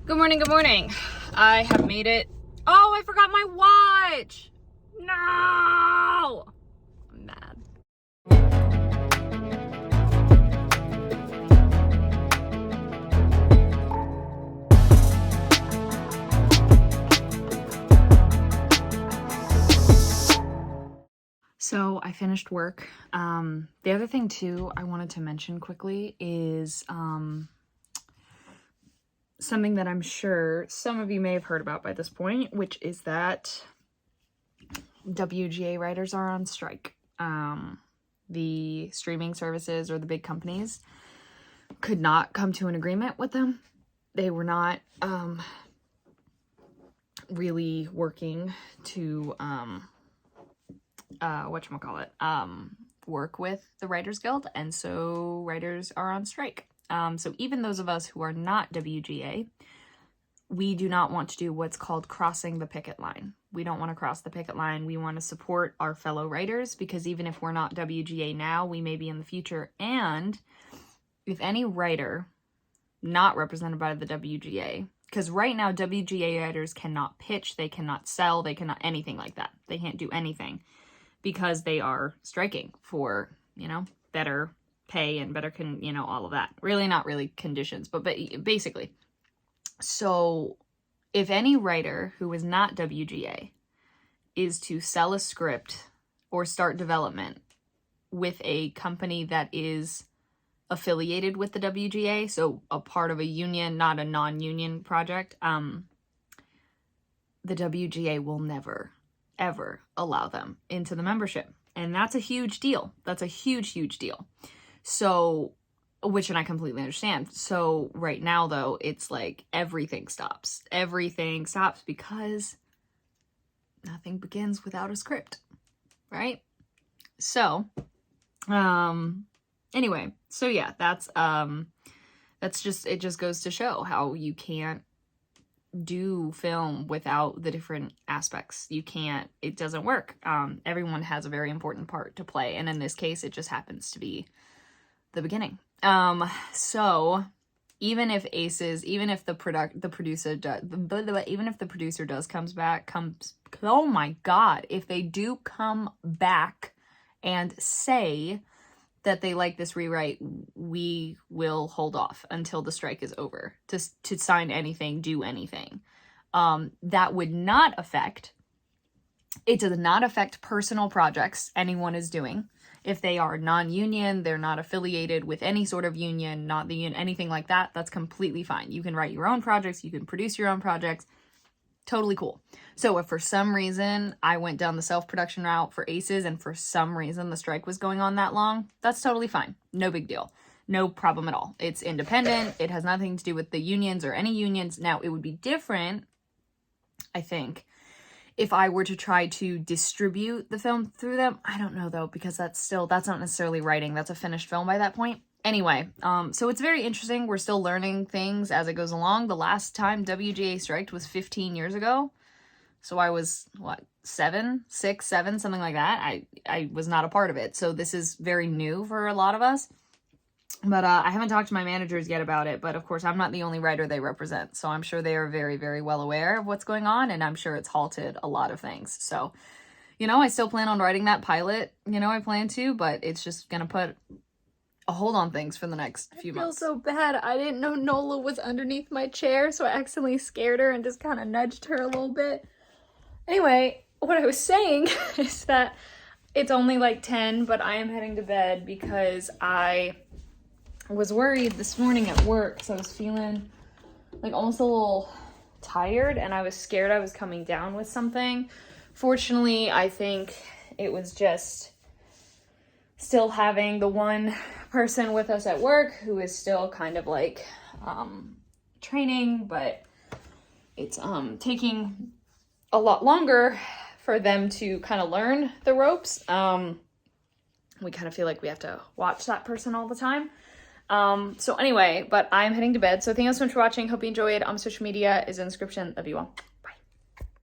Good morning, good morning. I have made it. Oh, I forgot my watch. No! I'm mad. So I finished work. The other thing too I wanted to mention quickly is something that I'm sure some of you may have heard about by this point, which is that WGA writers are on strike. The streaming services or the big companies could not come to an agreement with them. They were not really working to work with the Writers Guild, and so writers are on strike. So even those of us who are not WGA, we do not want to do what's called crossing the picket line. We don't want to cross the picket line. We want to support our fellow writers, because even if we're not WGA now, we may be in the future. And if any writer not represented by the WGA, because right now WGA writers cannot pitch, they cannot sell, they cannot anything like that. They can't do anything because they are striking for, better pay and better, all of that. Really not really conditions, but basically. So if any writer who is not WGA is to sell a script or start development with a company that is affiliated with the WGA, so a part of a union, not a non-union project, the WGA will never, ever allow them into the membership. And that's a huge deal. That's a huge, huge deal. So, and I completely understand. So right now, though, it's like everything stops. Everything stops because nothing begins without a script, right? So, anyway, so yeah, that's just, it just goes to show how you can't do film without the different aspects. You can't, it doesn't work. Everyone has a very important part to play. And in this case, it just happens to be the beginning. So even if even if the producer comes back, oh my God, if they do come back and say that they like this rewrite, we will hold off until the strike is over to sign anything, do anything. That would not affect, it does not affect personal projects anyone is doing. If they are non-union, they're not affiliated with any sort of union, not the union, anything like that, that's completely fine. You can write your own projects, you can produce your own projects, totally cool. So if for some reason I went down the self-production route for Aces and for some reason the strike was going on that long, that's totally fine. No big deal. No problem at all. It's independent. It has nothing to do with the unions or any unions. Now, it would be different, I think, if I were to try to distribute the film through them. I don't know, though, because that's not necessarily writing. That's a finished film by that point. Anyway, so it's very interesting. We're still learning things as it goes along. The last time WGA striked was 15 years ago. So I was, 7, something like that. I was not a part of it. So this is very new for a lot of us. But I haven't talked to my managers yet about it. But of course, I'm not the only writer they represent. So I'm sure they are very, very well aware of what's going on. And I'm sure it's halted a lot of things. So, I still plan on writing that pilot. I plan to. But it's just going to put a hold on things for the next few months. I feel so bad. I didn't know Nola was underneath my chair. So I accidentally scared her and just kind of nudged her a little bit. Anyway, what I was saying is that it's only like 10. But I am heading to bed because I was worried this morning at work because I was feeling like almost a little tired and I was scared I was coming down with something. Fortunately, I think it was just still having the one person with us at work who is still kind of like training, but it's taking a lot longer for them to kind of learn the ropes. We kind of feel like we have to watch that person all the time. So anyway, but I'm heading to bed. So thank you so much for watching. Hope you enjoyed. Social media is in the description. Love you all.